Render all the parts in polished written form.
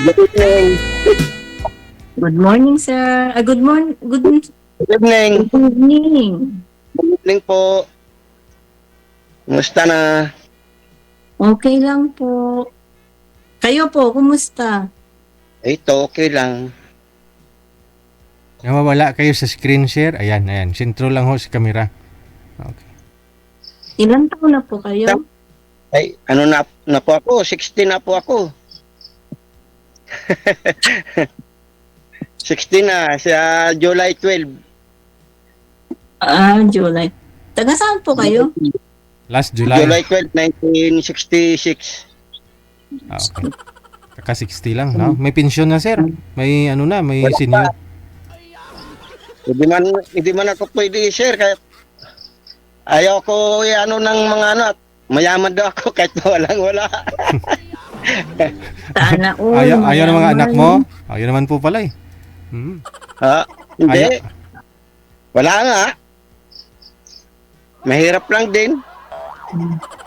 Good evening. Good morning, sir. Good evening. Good evening. Good evening po. Kumusta na? Okay lang po. Kayo po, kumusta? Ito, okay lang. Nawawala kayo sa screen share. Ayan, ayan. Sintro lang ho sa camera. Okay. Ilan taon na po kayo? Ay, ano na po ako? 16 na po ako. 16 na, sa July 12. July. Taga saan po kayo? Last July. July 12, 1966. Okay. Kaka 60 lang, no? May pensyon na, sir. May ano na, may Wala senior. Hindi man ako pwede share kaya ayaw ko ano ng mga ano, mayaman daw ako kahit wala. Sana all. Ayaw ng mga anak mo? Ayaw naman po pala eh. Hmm. Ha? Hindi. Ayaw. Wala nga. Mahirap lang din.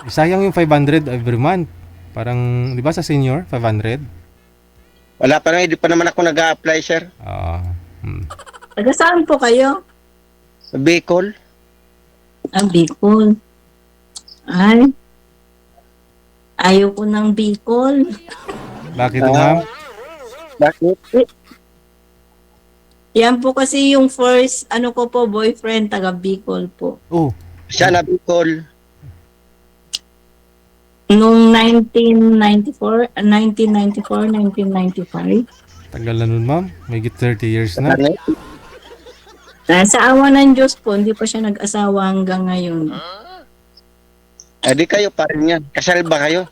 Sayang yung 500 every month. Parang, di ba sa senior, 500? Wala pa rin, hindi pa naman ako nag-a-apply, sir. Taga saan po kayo? Bicol. Bicol. Ay. Ayaw ko ng Bicol. Bakit ma'am? Bakit? Yan po kasi yung first, ko po, boyfriend, taga Bicol po. Oh, Siya na Bicol. Noong 1995. tagal na nun ma'am. May 30 years na. Sa awa ng Diyos po, hindi pa siya nag-asawa hanggang ngayon. Di kayo pa rin yan. Kasal ba kayo?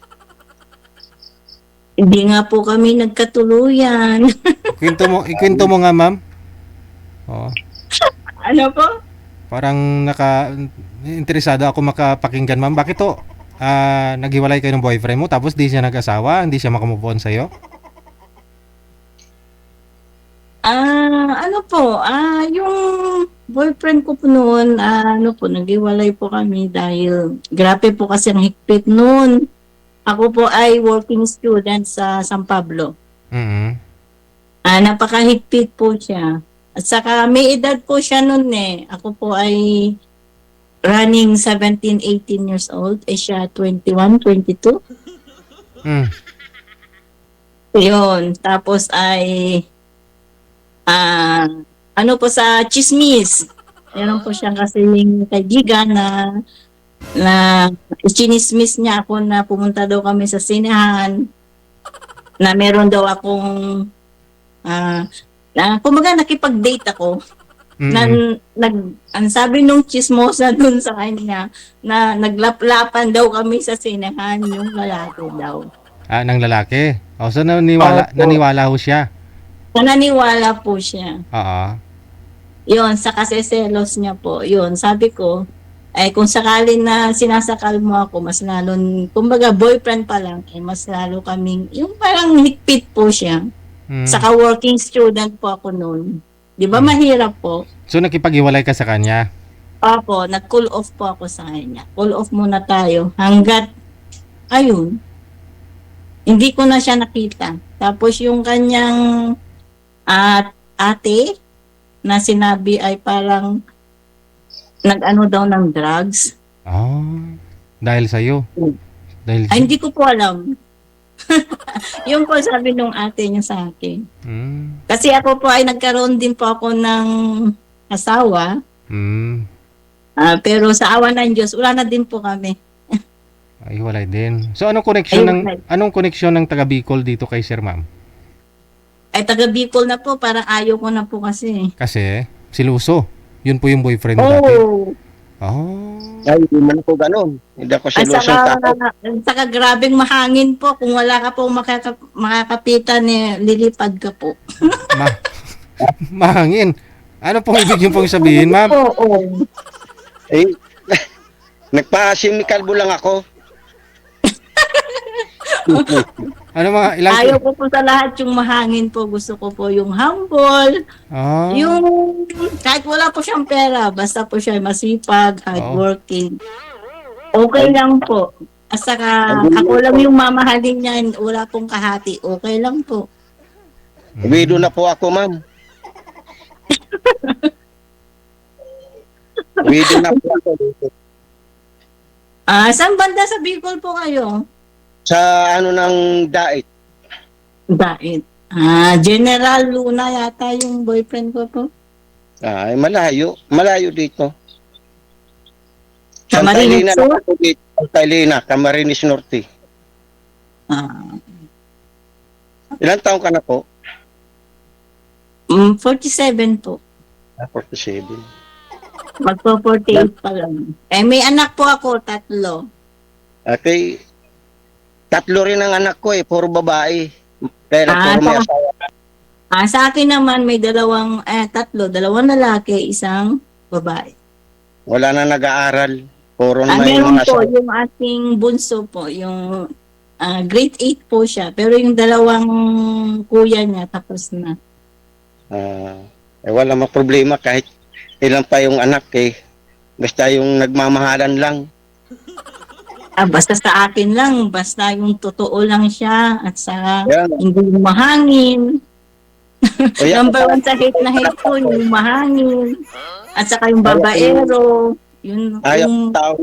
Hindi nga po kami nagkatuluyan. Ikwento mo nga ma'am. Oh, Ano po? parang interesado ako makapakinggan ma'am. Bakit to? Naghiwalay kayo ng boyfriend mo tapos di siya nag-asawa, hindi siya makamove on sa'yo? Yung boyfriend ko po noon, naghiwalay po kami dahil grabe po kasi ang higpit noon. Ako po ay working student sa San Pablo. Mm-hmm. Napakahigpit po siya. At saka may edad po siya noon eh. Ako po ay running 17, 18 years old. Siya 21, 22. Mm. Yun. Tapos ay po sa chismis. Meron po siyang kasing kaibigan na chinismis niya ako na pumunta daw kami sa sinehan na meron daw akong kumbaga nakipag-date ako. Ang sabi nung chismosa dun sa kanya na naglaplapan daw kami sa sinehan yung lalaki daw. Ng lalaki? So naniwala ho siya? Nananiwala po siya. Oo. Yun, sa kaseselos niya po. Yun, sabi ko, kung sakali na sinasakal mo ako, mas lalo, kumbaga boyfriend pa lang, mas lalo kaming, yung parang higpit po siya. Saka working student po ako noon. Di ba mahirap po? So nakipag-iwalay ka sa kanya? Opo, nag-cool off po ako sa kanya. Cool off muna tayo hanggat, ayun, hindi ko na siya nakita. Tapos yung kanyang ate na sinabi ay parang nag-ano daw ng drugs. Dahil sa'yo? Dahil Hindi ko po alam. Yung po sabi nung ate niya sa akin. Kasi ako po ay nagkaroon din po ako ng asawa. Pero sa awa ng Diyos, wala na din po kami. Ay, walay din. So anong koneksyon ng taga Bicol dito kay Sir Ma'am? Ay taga Bicol na po, parang ayaw ko na po kasi. Kasi siluso. Yun po yung boyfriend mo dati. Ay, hindi man ako ganun. Hindi ako silusong tao. Saka grabing mahangin po. Kung wala ka po makakapitan, lilipad ka po. Mahangin. Ano pong ibig yung pong sabihin, ma'am? Oo. Nagpa-chemical lang ako. Ayaw ko po sa lahat yung mahangin po. Gusto ko po yung humble. Yung kahit wala po siyang pera, basta po siya masipag, hardworking. Okay lang po. At saka ako lang yung mamahalin niya, wala pong kahati. Okay lang po. Widow na po ako, ma'am. Widow na po ako. Saan banda sa Bicol po kayo? Sa ano ng Dait. Dait. General Luna yata yung boyfriend ko po. Ay, malayo. Malayo dito. Camarines Elena Sur? na ako dito. Santa Elena, Camarines Norte. Ah, Ilang taong ka na po? 47 po. 47. Magpo-48 pa lang. May anak po ako, 3. Okay. 3 rin ang anak ko puro babae. Kaya puro may asawa. Sa akin naman may 3, 2 lalaki, 1 babae. Wala na nag-aaral. Puro may Meron mga po, yung ating bunso po, yung grade 8 po siya. Pero yung 2 kuya niya, tapos na. wala mang problema kahit ilan pa yung anak basta yung nagmamahalan lang. Basta sa akin lang, basta yung totoo lang siya at sa Yan. hindi mahangin. Kaya, Number 1 sa hate na hate ko, yung mahangin. At saka yung babaero. Yung, ayaw yung, tao.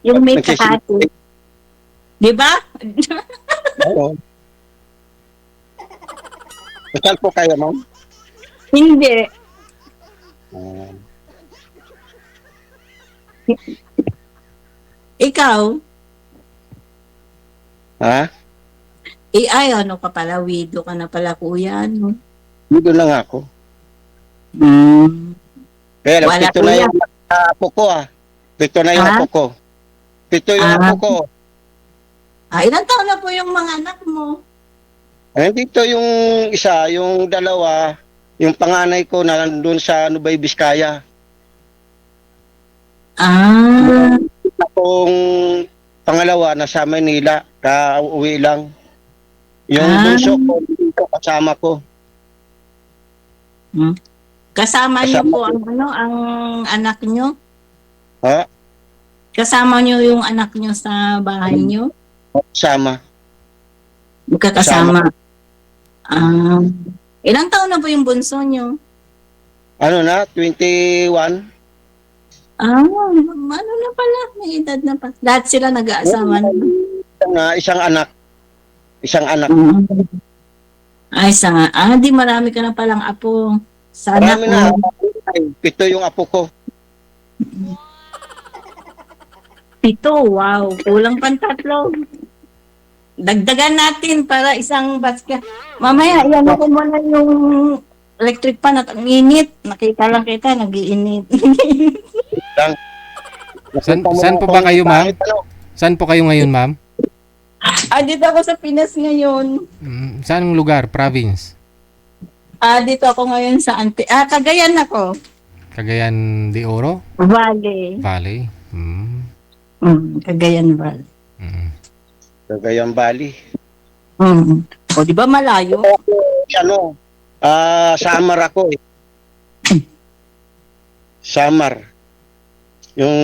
yung may kakati. Di ba? Oo. Kasal po kayo, ma'am? Hindi. Ikaw? Ha? Ay, ano ka pala, widow ka na pala, kuya, ano? Dito lang ako. Kaya lang, Wala 7 na yung apo ko 7 na yung apo ko. 7 yung apo ko. Ilang taon na po yung mga anak mo? Dito yung isa, yung 2, yung panganay ko na nandun sa Nubay, Vizcaya. Akong pangalawa nasa Manila, kauwi lang. Yung bunso ko, dito kasama ko. Kasama niyo po ang anak niyo? Ha? Kasama niyo yung anak niyo sa bahay niyo? Kasama. Magkakasama. Ilang taon na po yung bunso niyo? Ano na? 21? Ano na pala? May edad na pa. Lahat sila nag-aasawa na. Isang anak. Isang anak. Di marami ka na palang apo. Sa anak Marami na. mo. 7 yung apo ko. 7, wow. Kulang pang 3. Dagdagan natin para isang basket. Mamaya, iyan ko muna yung electric pan at ang init. Nakita lang kita, nag-iinit. Saan po ba kayo, ma'am? Saan po kayo ngayon, ma'am? Dito ako sa Pinas ngayon. Saan lugar? Province? Dito ako ngayon sa Cagayan ako. Cagayan de Oro? Valley. Valley? Cagayan Valley. Cagayan Valley. O, di ba malayo? Samar ako Samar. Yung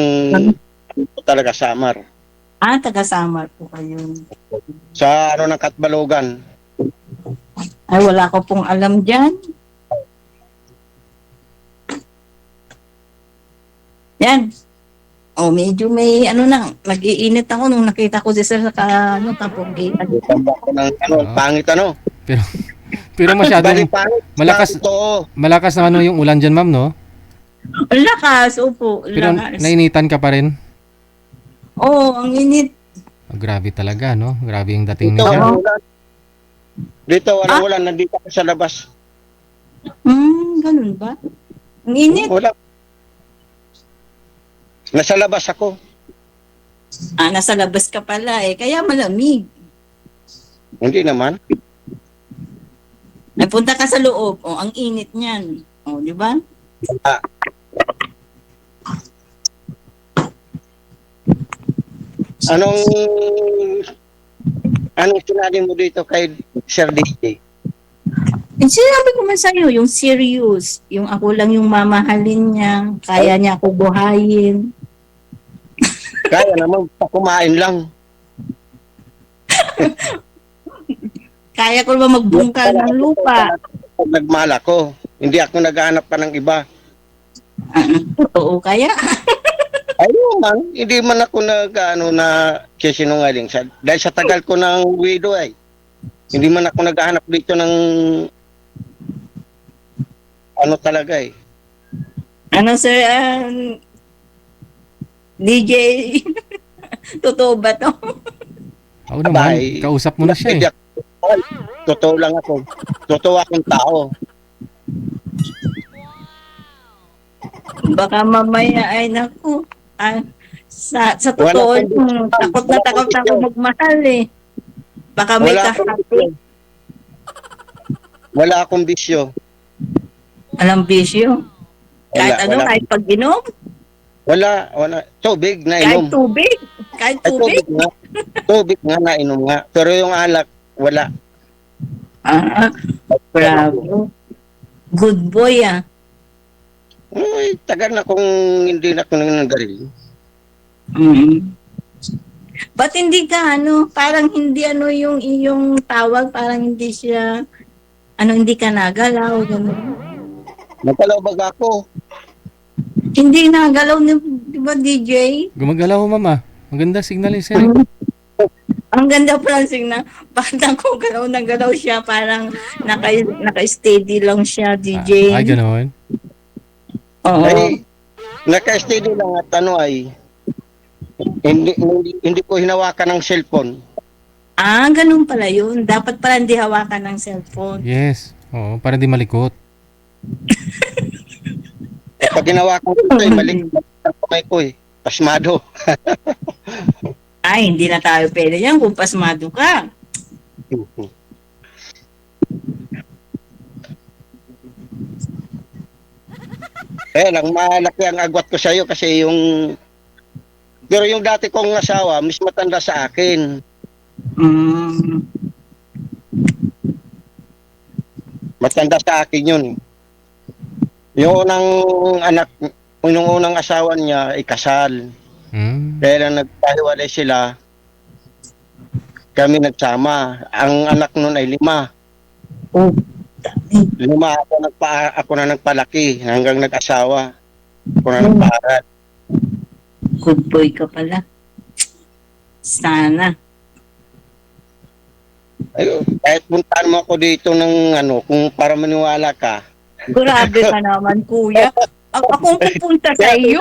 talaga Samar. Taga-Samar po kayo. Sa ng Katbalogan. Ay, wala ko pong alam dyan. Yan. Medyo may nag-iinit ako nung nakita ko si sir sa kapunggi. Pangit Pero masyadong malakas na yung ulan dyan, ma'am, no? Lakas, opo. Pero Lakas. nainitan ka pa rin? Ang init. Grabe talaga, no? Grabe yung dating Dito, niya. Dito, walang ulan. Nandito ako sa labas. Ganun ba? Ang init. Wala. Nasa labas ako. Nasa labas ka pala kaya malamig. Hindi naman. Punta ka sa loob. Ang init niyan. Di ba? Anong sinabi mo dito kay Sir DJ? Sinabi ko man sa'yo, yung serious. Yung ako lang yung mamahalin niya. Kaya niya ako buhayin. Kaya naman, kumain lang. Kaya ko ba magbungkal ng lupa? pag nagmahal ako. Hindi ako naghahanap pa ng iba. Totoo kaya? Ayun man, hindi man ako na sisinungaling. Dahil sa tagal ko ng widow ay, hindi man ako naghahanap dito ng ano talaga eh. Ano sir, DJ, totoo ba to? Oo naman, Abay, kausap mo na siya eh. hindi ako- Totoo lang ako. Totoo akong tao. Baka mamaya ay naku. Sa totoo, takot na takot ako magmahal eh. Baka may Wala akong kahati. bisyo. Wala akong bisyo. Alam bisyo. Kahit Wala, ano, wala. kahit pag-inom, Wala. Tubig na kahit inom. tubig. Kahit Ay, tubig. tubig nga. Tubig nga na inom nga. Pero yung alak, wala. Bravo. Good boy ah. Ay, tagal na kung hindi na ako nangagaril. Ba't hindi ka parang hindi yung iyong tawag, parang hindi siya, hindi ka nagalaw, gano'n. Nagkalawbag ako. Hindi nagalaw, di ba DJ? Gumagalaw mama. Maganda signal yung sir. Ang ganda pa lang signal. Bakit ako galaw na galaw siya, parang naka-steady lang siya, DJ. Ay, ganoon. Oo. Ay, naka-steady lang at ay, hindi ko hinawakan ng cellphone. Ganun pala yun. Dapat pala hindi hawakan ng cellphone. Yes. Oo, para di malikot. Pag hinawakan ko ito, mali ang kamay ko eh. Pasmado. Ay, hindi na tayo pwede yan kung pasmado ka. Lang malaki ang agwat ko sa iyo kasi pero yung dati kong asawa, mas matanda sa akin. Matanda sa akin yun. Yung unang asawa niya ay kasal. Kaya lang nagpahiwalay sila, kami nagsama. Ang anak nun ay 5. Oh, 5 ako na nagpalaki hanggang nag-asawa. Ako na nagpaaral. good boy ka pala. Sana. Ay, kahit puntaan mo ako dito ng kung para maniwala ka. Grabe ka naman, kuya. Akong pupunta sa iyo.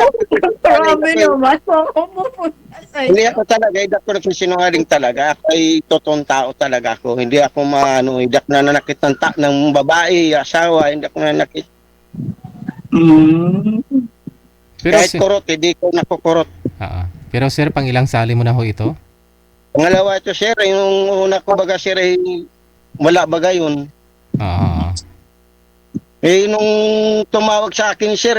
Grabe naman. Akong pupunta sa iyo. Hindi ako talaga, hindi ako nagsisinungaling talaga. Ako ay totoong tao talaga ako. Hindi ako hindi ako nananakit ng babae, asawa, hindi ako nananakit. Pero Kahit kurot, hindi ko nakukurot. Pero sir, pang ilang sali mo na ho ito? Pangalawa ito, sir, yung una ko baga, sir, ay wala baga yun. Nung tumawag sa akin, sir,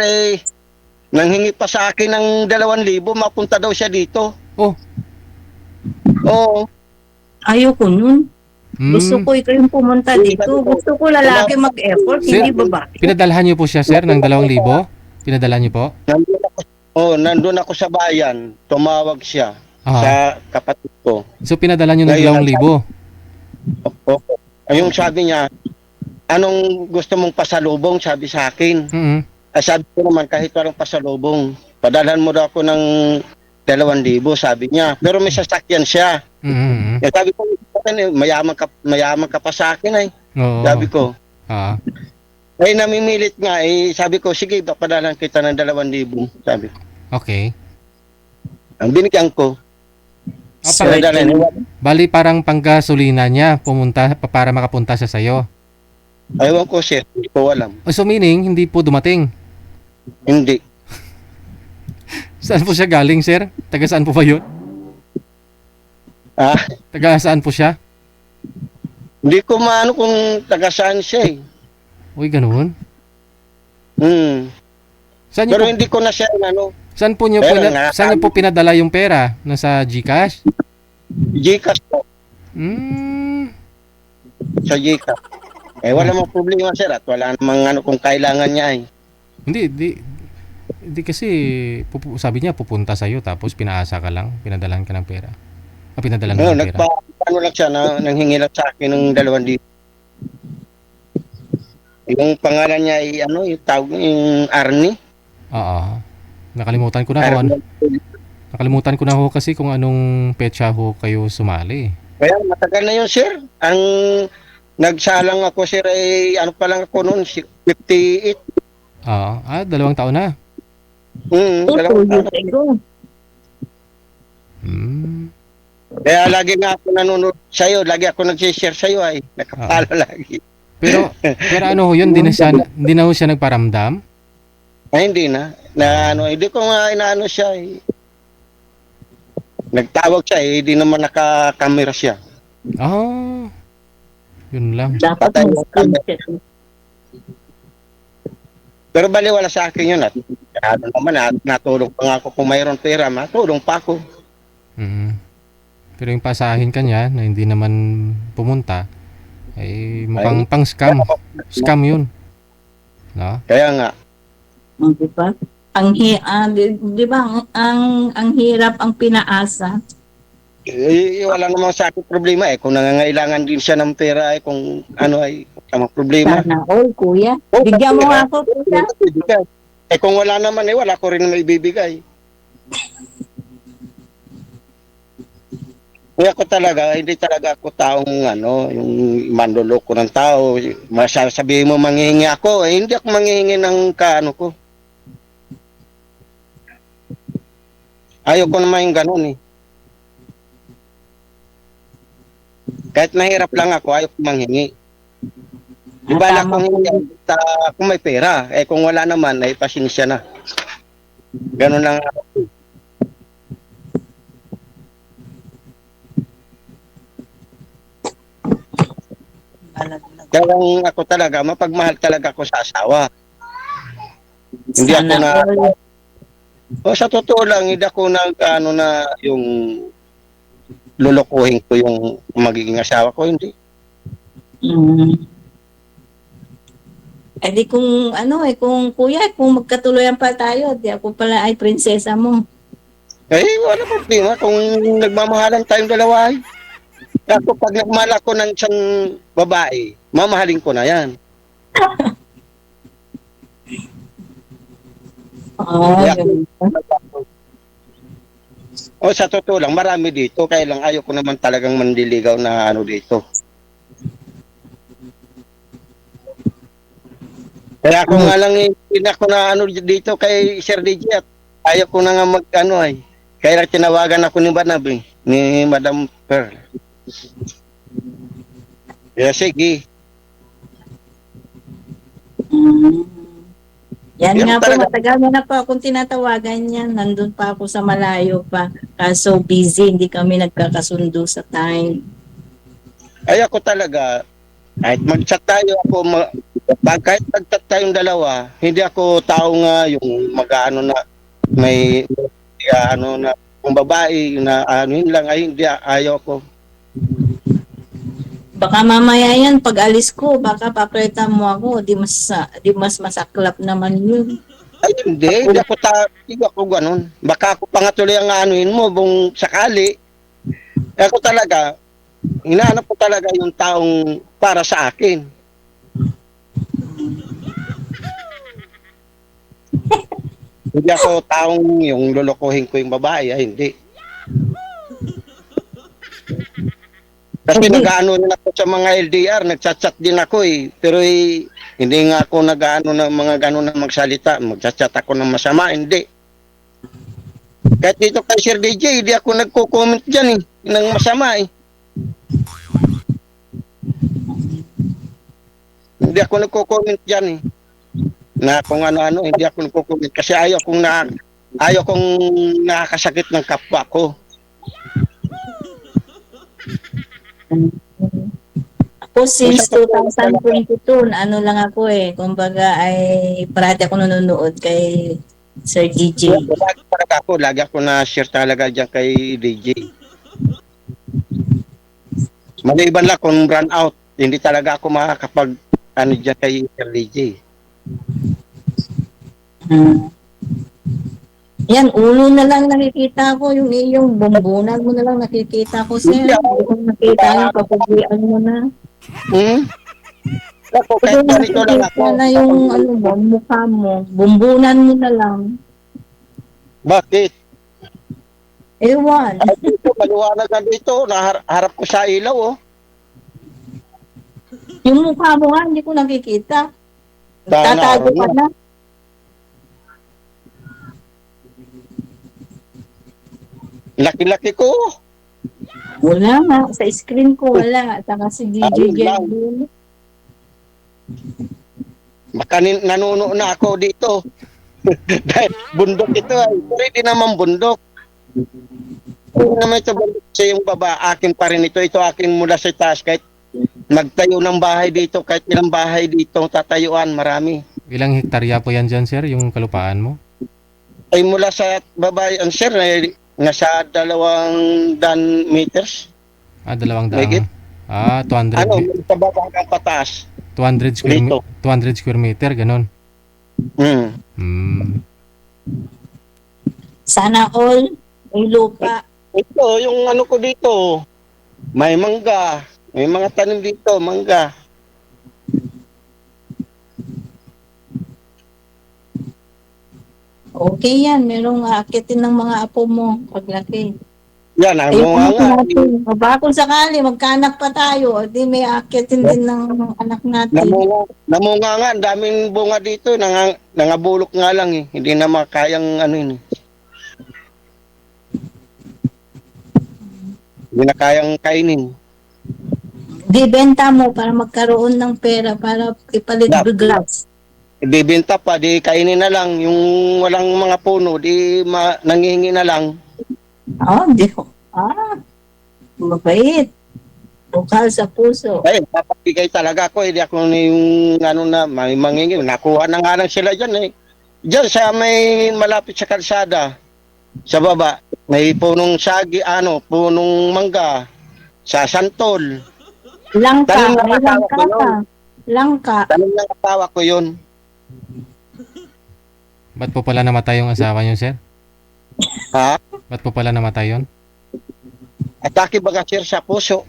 nanghingi pa sa akin ng 2,000, mapunta daw siya dito. Oh. Oo. Ayoko nun. Gusto ko ikaw yung pumunta dito. Gusto ko lalaki mag-effort, Sir, hindi babae. pinadalhan niyo po siya sir ng 2,000? Pinadala niyo po? Nandun ako sa bayan, tumawag siya sa kapatid ko. So pinadala niyo ng 2,000? Opo. Yung sabi niya, anong gusto mong pasalubong, sabi sa akin. Sabi ko naman, kahit walang pasalubong, padalhan mo daw ako ng 2,000, sabi niya. Pero may sasakyan siya. Sabi ko, mayaman ka pa sa akin sabi ko. Namimilit nga, sabi ko, sige, padalhan kita ng 2,000, sabi ko. Okay. Ang binigyan ko. Bali parang panggasolina niya para makapunta siya sa'yo. Ewan ko, sir, hindi ko alam. So meaning, hindi po dumating? Hindi. Saan po siya galing, sir? Taga saan po ba yun? Taga saan po siya? Hindi ko maano kung taga saan siya Uy, ganoon? Saan Pero po, hindi ko na siya saan po niyo po pinadala yung pera? Nasa GCash? Gcash po. Sa Gcash. Wala mong problema, sir, at wala namang kung kailangan niya Hindi kasi sabi niya pupunta sa iyo tapos pinaasa ka lang, pinadalan ka ng pera. Pinadalan mo ng pera. Lang siya, nanghingi lang sa akin ng 2,000. Yung pangalan niya ay ano, yung tawag yung Arnie. Oo. Nakalimutan ko na kung ano. Arnie. Nakalimutan ko na ho kasi kung anong petsa ho kayo sumali. Kaya matagal na yun, sir. Ang nagsalang ako, sir, ay ano pa lang ako noon, 58. Oo. 2 taon na. Two Dalawang taon. years ago. Hmm. Kaya lagi nga ako nanonood sa'yo, lagi ako nag-share sa'yo ay nakapalo lagi. Pero ano ho yun, hindi na ho siya nagparamdam? Ay, hindi na. Hindi ko nga inaano siya eh. Nagtawag siya eh, hindi naman nakakamera siya. Ah. Yun lang. Dapat Patay may yung screenshot. Pero baliwala sa akin yun at ano naman, natulong pa nga ako kung mayroon pera, matulong pa ako. Mm. Pero yung pasahin kanya na hindi naman pumunta, ay mukhang pang scam. Scam yun. No? Kaya nga, Di ba? Di ba ang hirap ang pinaasa. wala namang sa akin problema eh. Kung nangangailangan din siya ng pera ay kung ano ay tamang problema. Sana all, kuya. Bigyan mo nga ako, kuya. Eh kung wala naman eh, wala ko rin maibibigay. Kaya ako talaga, hindi talaga ako taong ano, yung manloloko ng tao. Masasabihin mo manghihingi ako, eh hindi ako manghihingi ng kaano ko. Ayaw ko naman yung ganun eh. Kahit mahirap lang ako, ayaw ko manghingi. Di ba lang kung hindi kung may pera, eh kung wala naman, ay pasinsya na. Ganun lang ako. Kaya ako talaga, mapagmahal talaga ako sa asawa. Hindi ako Sana na, all. sa totoo lang, hindi ako na yung lulukuhin ko yung magiging asawa ko, hindi. Eh di kung kung kuya, kung magkatuloyan pa tayo, di ako pala ay prinsesa mo. Eh, wala problema kung nagmamahalan tayong dalawa. Ako, pag nagmahal ako ng isang babae, mamahalin ko na yan. Ah, Sa totoo lang, marami dito, kaya lang ayaw ko naman talagang mandiligaw na ano dito. Kaya ako nga lang hindi ako na ano dito kay Sir DJ at ayaw ko na nga mag ano ay. Kaya lang tinawagan ako ni Banab ni Madam Pearl. Kaya sige. Yan Yan nga po, talaga. matagal na po akong tinatawagan yan. Nandun pa ako sa malayo pa. Kaso busy, hindi kami nagkakasundo sa time. Ay ako talaga, kahit mag-chat tayo kahit mag-chat tayong dalawa, hindi ako tao nga yung mag-ano na may ano na kung babae na ano yun lang ay hindi ayaw ko. Baka mamaya yan, pag alis ko, baka papalitan mo ako. Di mas masaklap naman yun. Ay hindi ako ganun. Baka ako pa nga tuloy ang anuhin mo kung sakali. Ako talaga, hinahanap ko talaga yung taong para sa akin. Hindi ako taong yung lulukuhin ko yung babae, ay hindi. Kasi nag-ano rin ako sa mga LDR, nagchat-chat din ako eh. Pero hindi nga ako nag-ano ng mga gano'n na magsalita. Magchat-chat ako ng masama, hindi. Kahit dito kay Sir DJ, hindi ako nagko-comment dyan eh, ng masama eh. Hindi ako nagko-comment dyan eh. Na kung ano-ano, hindi ako nagko-comment. Kasi ayaw kong nakakasakit ng kapwa ko. Ako since 2022, ano lang ako eh. Kumbaga ay parati ako nanonood kay Sir DJ. Lagi ako na-share talaga dyan kay DJ. Maliban lang kung run out, hindi talaga ako makakapag ano dyan kay Sir DJ. Yan, ulo na lang nakikita ko, yung iyong bombonan mo na lang nakikita ko, sir. Hindi ko nakita yung kapugian mo na. Ako, Ito kahit ganito lang ako. nakikita na yung ano mo, mukha mo. Bumbunan mo na lang. Bakit? Ewan. Ay, dito, maliwanag na dito. Naharap ko sa ilaw, oh. Yung mukha mo nga, hindi ko nakikita. Sana Tatago araw ka na. na. Laki-laki ko. Wala nga. Sa screen ko wala. Saka si DJ Ayun lang. Jelvin. Baka nanuno na ako dito. Dahil bundok ito ay. Pero hindi naman bundok. Hindi naman ito bundok sa yung baba. Akin pa rin ito. Ito akin mula sa taas. Kahit magtayo ng bahay dito. Kahit ilang bahay dito tatayuan. Marami. Ilang hektarya po yan dyan, sir, yung kalupaan mo? Ay mula sa baba, ang sir, nasa 200 meters. 200. Megit? 200, Ano, sa baba hanggang pataas. 200 square, Dito. 200 square meter, ganon. Hmm. Sana all. May lupa. Ito, yung ano ko dito, may mangga. May mga tanim dito, mangga. Okay yan. Merong aakitin ng mga apo mo paglaki. Yan, ang Ayun mga anak nga. natin. Baka kung sakali, magkaanak pa tayo, di may aakitin din ng anak natin. Namunga nga, ang daming bunga dito, nangabulok nga lang eh. Hindi na makayang ano yun eh. Hindi na kayang kainin. Di benta mo para magkaroon ng pera para ipalit Yep. biglas. Ibibenta pa, di kainin na lang. Yung walang mga puno, di nangihingi na lang. Di ko. Mabait. Bukal sa puso. Ay, papabigay talaga ako. Hindi ako yung ano na, may mangingi. Nakuha na nga lang sila dyan eh. Dyan sa may malapit sa kalsada, sa baba, may punong sagi, punong mangga, sa santol. Langka. Tanong ng May asawa langka ko yun. ka. Langka. Tanong ng asawa ko yun. Ba't po pala namatay yung asawa niyo, sir? Ha? Ba't po pala namatay yun? Atake baga sir sa puso.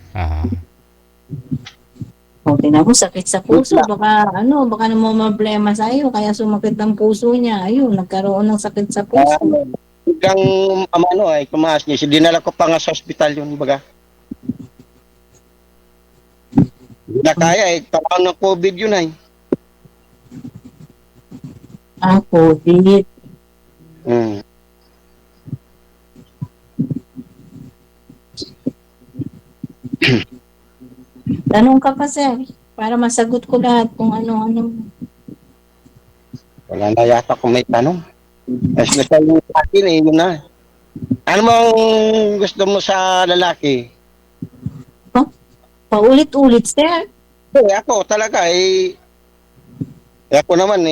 Tingnan mo, sakit sa puso. Baka naman problema sa iyo. Kaya sumakit ang puso niya. Ayun, nagkaroon ng sakit sa puso. Hanggang ay tumaas niya. Dinala ko pa nga sa ospital yun baga. Hindi na kaya eh. Tawang ng COVID yun ay. COVID. Hmm. Tanong ka pa, sir. Para masagot ko lahat kung ano-ano. Wala na yata kung may tanong. As na tayo sa akin eh, yun na. Ano bang gusto mo sa lalaki? Paulit-ulit, sir. Ako talaga ako naman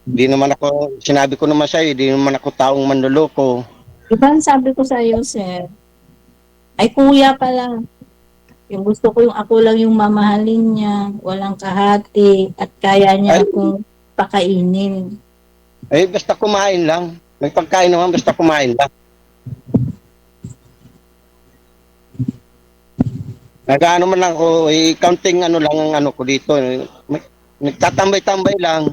di naman ako, sinabi ko naman sa'yo, di naman ako taong manloloko. Diba sabi ko sa iyo, sir? Ay, kuya pala. Yung gusto ko yung ako lang yung mamahalin niya, walang kahati, at kaya niya akong pakainin. Basta kumain lang. May pagkain naman, basta kumain lang. Nag-ano man lang ako, counting lang ang ano ko dito. Nagtatambay-tambay lang.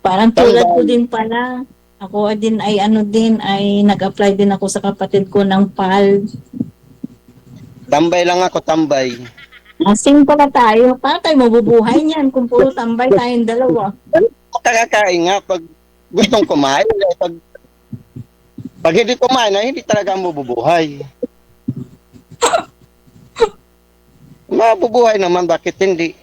Parang tulad ko din pala. Ako din ay nag-apply din ako sa kapatid ko ng PAL. Tambay lang ako, tambay. Asing pala tayo. Paano tayo mabubuhay niyan kung puro tambay tayong dalawa? Kakakain nga pag gustong kumain. Pag hindi kumain, hindi talaga mabubuhay. Mabubuhay naman, bakit hindi?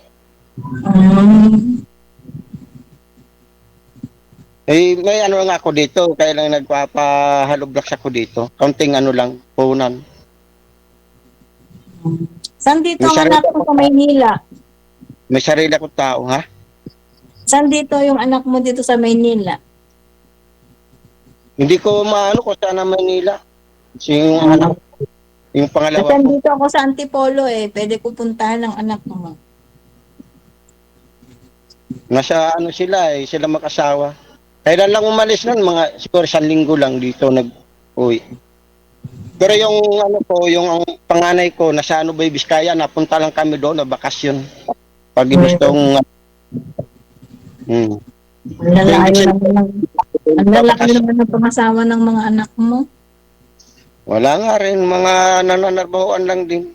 May nga ako dito, kaya lang nagpapahaloblaks ako dito. Kaunting lang, puhunan. Saan dito ang anak mo sa Maynila? May sarili akong tao, ha? Saan dito yung anak mo dito sa Maynila? Hindi ko maano kung saan na Manila. Yung anak, yung pangalawa Kasi ko. dito ako sa Antipolo Pwede ko puntahan ng anak mo. Nasa sila sila mag-asawa. Kailan lang umalis nun, siguro 1 linggo lang dito nag-uwi. Pero yung ano ko, yung ang panganay ko, nasa ano ba, Biskaya, napunta lang kami doon na bakasyon. Pag gustong, hmm. Ang So, ibig lalayo naman sabihin, ng, ang lalayo babakasyon. naman ng pangasawa ng mga anak mo. Wala nga rin, mga nananarbahoan lang din.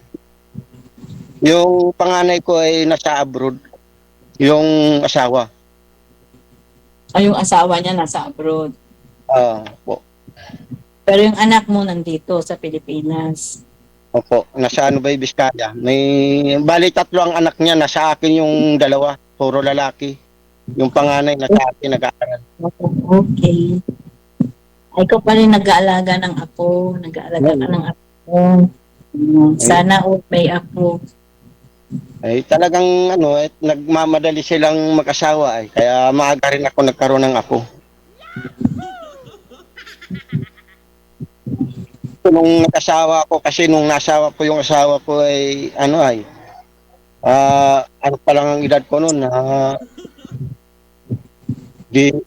Yung panganay ko ay nasa abroad, yung asawa. Ay, yung asawa niya nasa abroad. Po. Pero yung anak mo nandito sa Pilipinas. Opo, nasa ano ba, Biskaya. Bali 3 ang anak niya, nasa akin yung 2, puro lalaki. Yung panganay nasa akin, nag-aaral. Okay. Ay, ikaw pa rin nag-aalaga ng apo. Nag-aalaga ka ng apo. Sana may apo. Ay talagang ano, nagmamadali silang mag-asawa ay. Kaya maaga rin ako nagkaroon ng apo. Nung nag-asawa ko, kasi nung nasawa ko yung asawa ko ay ano ay, ano pa lang ang edad ko noon, 18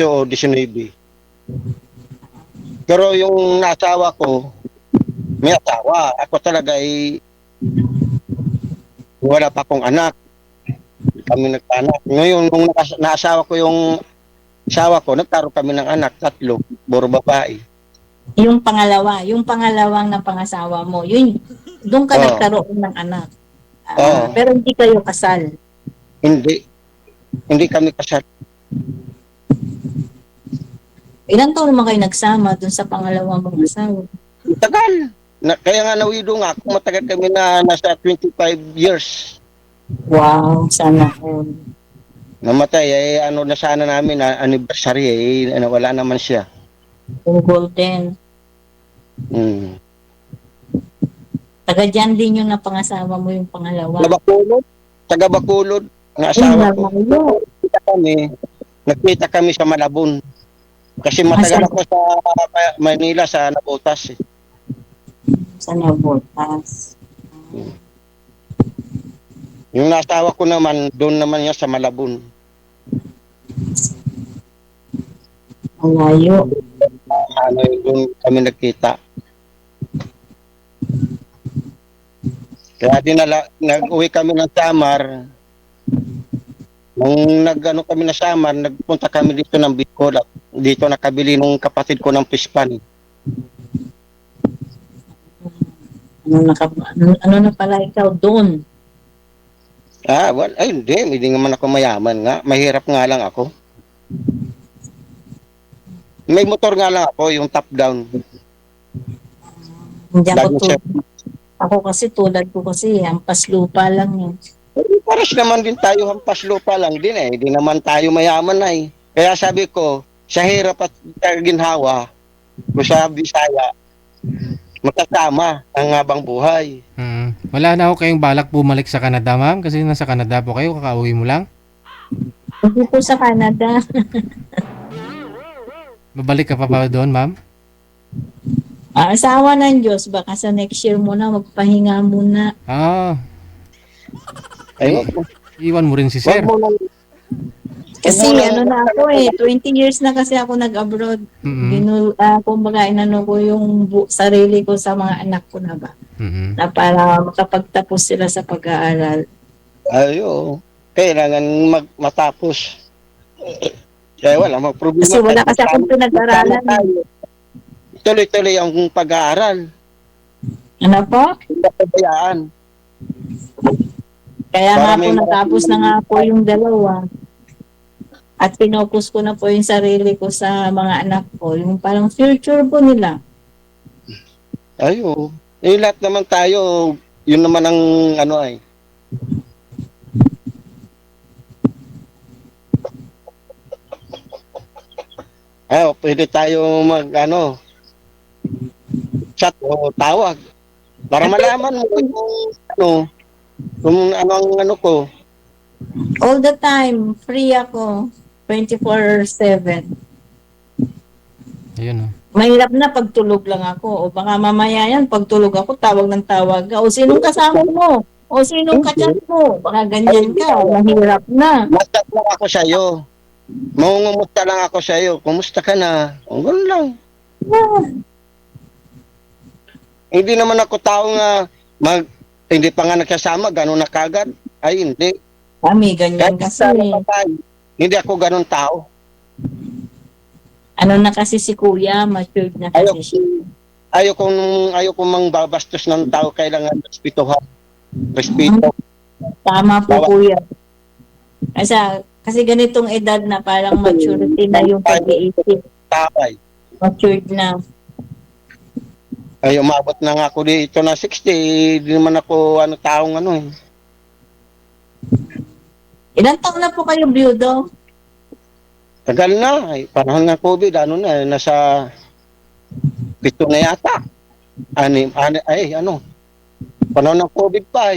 o 19. Pero yung nasawa ko, may asawa. Ako talaga ay wala pa akong anak. Kami nagkaanak. Ngayon, nung naasawa ko yung asawa ko, nagkaroon kami ng anak, 3, puro babae. Yung pangalawang na pangasawa mo, yun, doon ka Oo. nagkaroon ng anak. Oo. Pero hindi kayo kasal. Hindi kami kasal. Ilang taon naman kayo nagsama doon sa pangalawang mong asawa? Tagal. Kaya nga nawido nga ako, matagal kami na nasa 25 years. Wow, sana all. Namatay, ano na sana namin, anniversary, wala naman siya. Yung golden. Hmm. Taga dyan din yung napangasawa mo yung pangalawa. Taga Bacolod, ang asawa ko. Nagkita kami sa Malabon. Kasi matagal ako sa Manila, sa Nabotas. Sa Nabotas. Yung nasawa ko naman, doon naman niya sa Malabon. Malayo. Doon kami nagkita. Kaya nag-uwi kami ng Samar. Nung kami na Samar, nagpunta kami dito ng Bicol. Dito nakabili nung kapatid ko ng pispan. Ano na pala ikaw doon? Hindi naman ako mayaman nga. Mahirap nga lang ako. May motor nga lang ako, yung top down. Hindi ako kasi tulad ko kasi, hampas lupa lang yun. Pares naman din tayo, hampas lupa lang din eh. Hindi naman tayo mayaman na eh. Kaya sabi ko, sa hirap at ginhawa, o sa Bisaya, magkasama ang habang buhay. Wala na ako kayong balak bumalik sa Canada, ma'am? Kasi nasa Canada po kayo, kakauwi mo lang? Hindi po sa Canada. Babalik ka pa ba doon, ma'am? Asawa ng Diyos, baka sa next year muna, magpahinga muna. Iwan mo rin si sir. Kasi na ako 20 years na kasi ako nag-abroad. Kumbaga inano ko yung sarili ko sa mga anak ko na ba. Na para makapagtapos sila sa pag-aaral. Kailangan matapos. Kaya wala problema. Kasi wala kasi akong pinag-aralan. Tuloy-tuloy ang pag-aaral. Ano po? Pabayaan. Kaya nga po natapos na nga po yung 2. At pinokus ko na po yung sarili ko sa mga anak ko. Yung parang future po nila. Lahat naman tayo, yun naman ang pwede tayo chat o tawag para malaman mo kung ano ko. All the time, free ako. 24/7. Ayun. Mahirap na pagtulog lang ako. O baka mamaya yan, pagtulog ako, tawag ng tawag ka. O sinong kasama mo? O sinong kachat mo? Baka ganyan ka. Mahirap na. Masat lang ako sa'yo. Mangungumusta lang ako sa'yo. Kumusta ka na? O, gano'n lang. Hindi naman ako tao nga hindi pa nga nagsasama, gano'n na kagad. Ay, hindi. Kami, ganyan kasi. Sana pa tayo, hindi ako gano'n tao. Ano na kasi si kuya, matured na kasi siya. Ayaw kong mangbabastos ng tao, kailangan respetuhan. Respeto. Tama po kuya. Kasi ganitong edad na parang maturity na yung pag-iisip. Taway. Matured na. Ay, umabot na nga ako dito na 60, di naman ako taong eh. Ilang taon na po kayo byudo? Tagal na, panahon ng COVID, nasa 7 na yata. Panahon ng COVID pa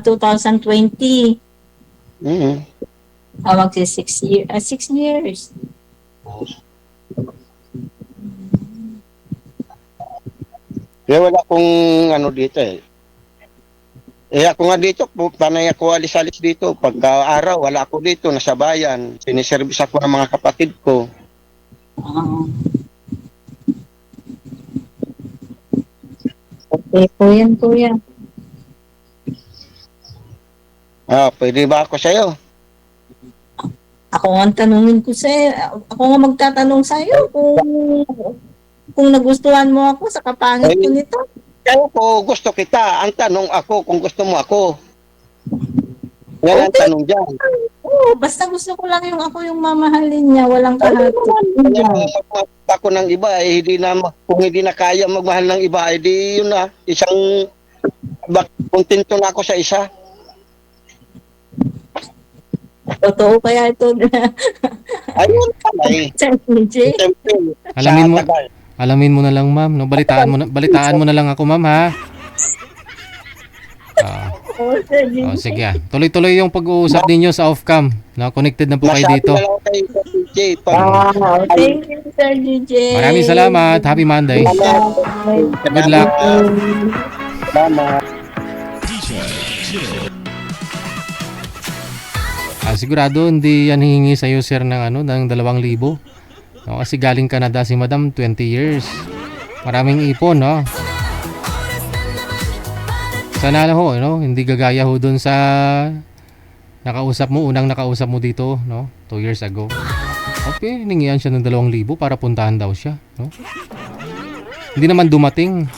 2020. Mhm. Magsi 6 years. Kaya wala akong dito ako nga dito, panay ako alis-alis dito. Pagka araw, wala ako dito, nasa bayan. Siniservice ako ng mga kapatid ko. Okay po yan, kuya. Pwede ba ako sa'yo? Ako nga tanungin ko sa'yo. Ako nga magtatanong sa'yo kung nagustuhan mo ako sa kapangit ko nito. Kaya ko gusto kita. Ang tanong ako kung gusto mo ako. Yan ang tanong dyan. Oo, basta gusto ko lang ako yung mamahalin niya. Walang kahati. Kaya magmahal ako ng iba, kung hindi na kaya magmahal ng iba, di yun na. Kontento na ako sa isa. Totoo kaya ito. Ayun pala Sir DJ. Alamin mo na lang, ma'am, no? Balitaan mo na lang ako, ma'am, ha? Sir DJ. Sige. Tuloy-tuloy yung pag-uusap ninyo sa off-cam. No? Connected na po kayo dito. Masabi na lang kay DJ. Thank you, Sir DJ. Maraming salamat. Happy Monday. Good luck. Salamat. Sigurado hindi yan hihingi sa iyo, sir, ng 2,000. No, kasi galing Canada si Madam, 20 years. Maraming ipon, no? Sana ho, no? Hindi gagaya ho dun sa unang nakausap mo dito, no? 2 years ago. Okay, hiningihan siya ng 2,000 para puntahan daw siya, no? Hindi naman dumating.